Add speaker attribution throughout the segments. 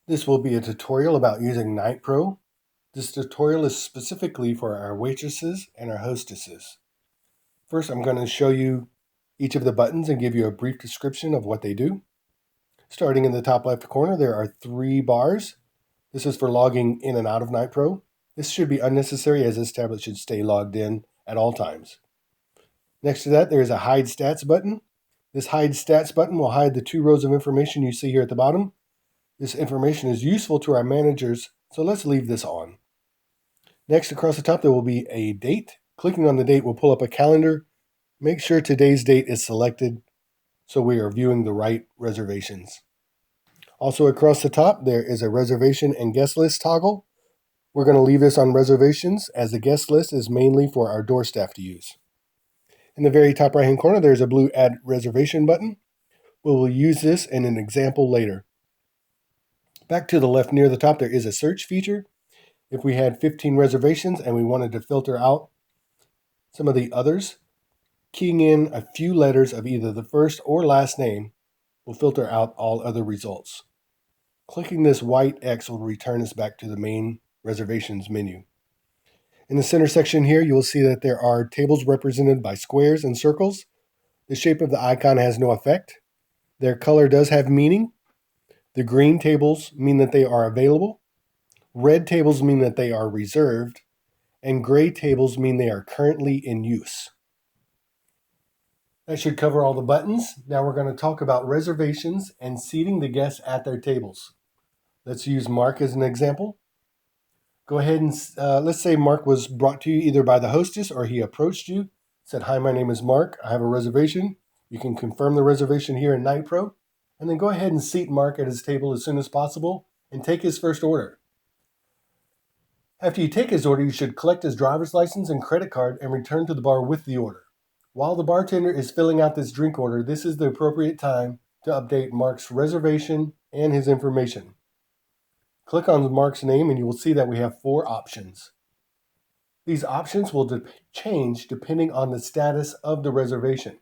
Speaker 1: This will be a tutorial about using NightPro. This tutorial is specifically for our waitresses and our hostesses. First, I'm going to show you each of the buttons and give you a brief description of what they do. Starting in the top left corner, there are 3 bars. This is for logging in and out of NightPro. This should be unnecessary as this tablet should stay logged in at all times. Next to that, there is a Hide Stats button. This Hide Stats button will hide the 2 rows of information you see here at the bottom. This information is useful to our managers, so let's leave this on. Next, across the top, there will be a date. Clicking on the date will pull up a calendar. Make sure today's date is selected so we are viewing the right reservations. Also across the top, there is a reservation and guest list toggle. We're going to leave this on reservations as the guest list is mainly for our door staff to use. In the very top right-hand corner, there's a blue Add Reservation button. We will use this in an example later. Back to the left near the top, there is a search feature. If we had 15 reservations and we wanted to filter out some of the others, keying in a few letters of either the first or last name will filter out all other results. Clicking this white X will return us back to the main reservations menu. In the center section here, you will see that there are tables represented by squares and circles. The shape of the icon has no effect. Their color does have meaning. The green tables mean that they are available. Red tables mean that they are reserved. And gray tables mean they are currently in use. That should cover all the buttons. Now we're going to talk about reservations and seating the guests at their tables. Let's use Mark as an example. Go ahead and let's say Mark was brought to you either by the hostess or he approached you, said, "Hi, my name is Mark. I have a reservation." You can confirm the reservation here in NightPro, and then go ahead and seat Mark at his table as soon as possible and take his first order. After you take his order, you should collect his driver's license and credit card and return to the bar with the order. While the bartender is filling out this drink order, this is the appropriate time to update Mark's reservation and his information. Click on Mark's name and you will see that we have 4 options. These options will change depending on the status of the reservation.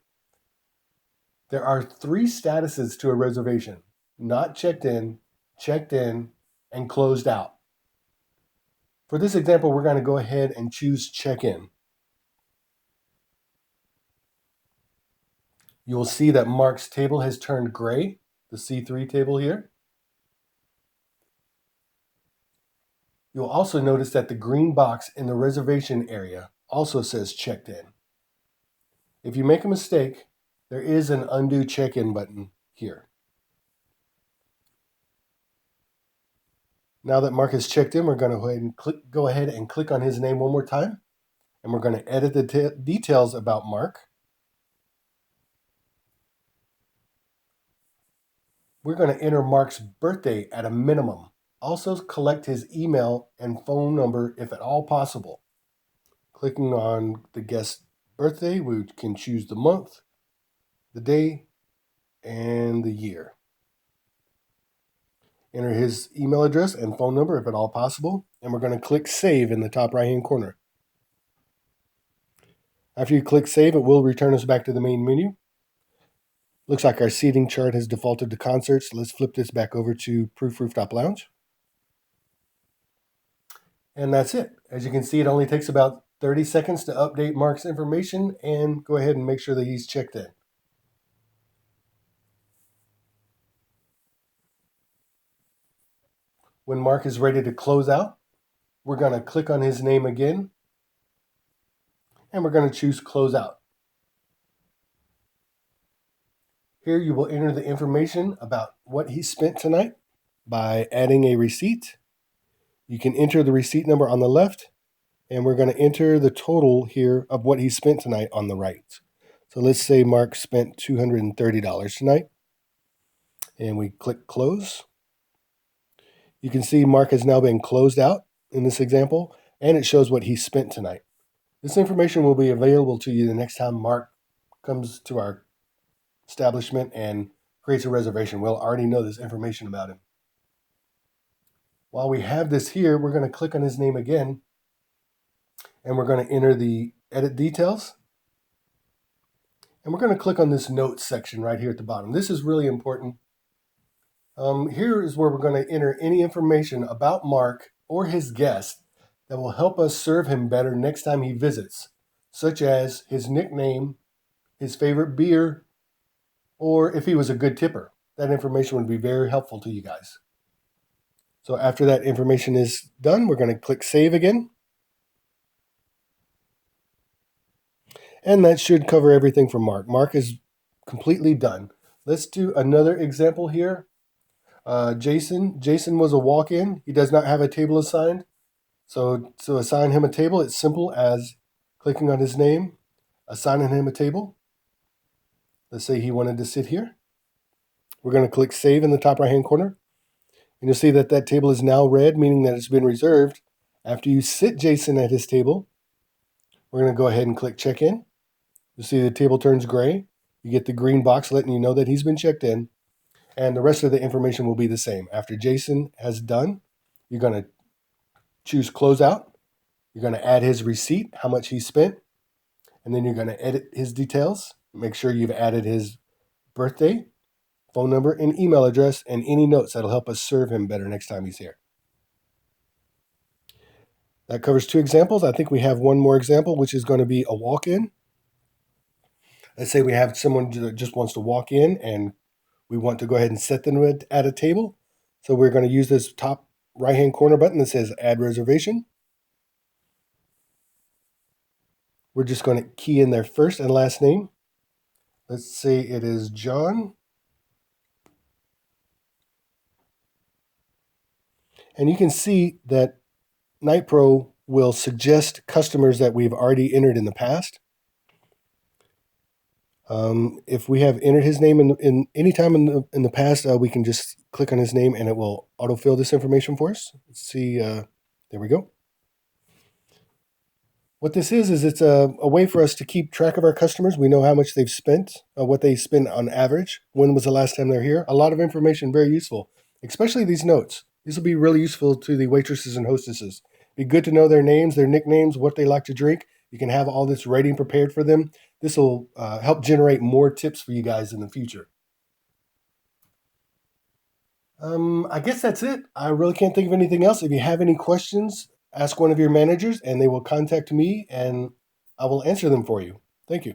Speaker 1: There are 3 statuses to a reservation: not checked in, and closed out. For this example, we're going to go ahead and choose check-in. You will see that Mark's table has turned gray, the C3 table here. You'll also notice that the green box in the reservation area also says checked in. If you make a mistake, there is an undo check-in button here. Now that Mark has checked in, we're going to go ahead and click on his name one more time, and we're going to edit the details about Mark. We're going to enter Mark's birthday at a minimum. Also collect his email and phone number if at all possible. Clicking on the guest's birthday, we can choose the month, the day, and the year. Enter his email address and phone number if at all possible, and we're going to click Save in the top right-hand corner. After you click Save, it will return us back to the main menu. Looks like our seating chart has defaulted to concerts. Let's flip this back over to Proof Rooftop Lounge. And that's it. As you can see, it only takes about 30 seconds to update Mark's information and go ahead and make sure that he's checked in. When Mark is ready to close out, we're going to click on his name again, and we're going to choose Close Out. Here you will enter the information about what he spent tonight by adding a receipt. You can enter the receipt number on the left, and we're going to enter the total here of what he spent tonight on the right. So let's say Mark spent $230 tonight, and we click Close. You can see Mark has now been closed out in this example, and it shows what he spent tonight. This information will be available to you the next time Mark comes to our establishment and creates a reservation. We'll already know this information about him. While we have this here, we're going to click on his name again, and we're going to enter the edit details. And we're going to click on this notes section right here at the bottom. This is really important. Here is where we're going to enter any information about Mark or his guest that will help us serve him better next time he visits, such as his nickname, his favorite beer, or if he was a good tipper. That information would be very helpful to you guys. So after that information is done, we're going to click Save again. And that should cover everything for Mark. Mark is completely done. Let's do another example here. Jason was a walk-in. He does not have a table assigned. So to assign him a table, it's simple as clicking on his name, assigning him a table. Let's say he wanted to sit here. We're going to click Save in the top right-hand corner. And you'll see that that table is now red, meaning that it's been reserved. After you sit Jason at his table, we're going to go ahead and click Check In. You'll see the table turns gray. You get the green box letting you know that he's been checked in. And the rest of the information will be the same. After Jason has done, you're going to choose Close Out. You're going to add his receipt, how much he spent. And then you're going to edit his details. Make sure you've added his birthday, phone number, and email address, and any notes that'll help us serve him better next time he's here. That covers 2 examples. I think we have one more example, which is going to be a walk-in. Let's say we have someone that just wants to walk in and we want to go ahead and set them at a table. So we're going to use this top right-hand corner button that says Add Reservation. We're just going to key in their first and last name. Let's say it is John. And you can see that NightPro will suggest customers that we've already entered in the past. If we have entered his name in any time in the past, we can just click on his name and it will autofill this information for us. Let's see. There we go. What this is it's a way for us to keep track of our customers. We know how much they've spent, what they spend on average, when was the last time they're here. A lot of information, very useful, especially these notes. These will be really useful to the waitresses and hostesses. Be good to know their names, their nicknames, what they like to drink. You can have all this rating prepared for them. This will help generate more tips for you guys in the future. I guess that's it. I really can't think of anything else. If you have any questions, ask one of your managers and they will contact me and I will answer them for you. Thank you.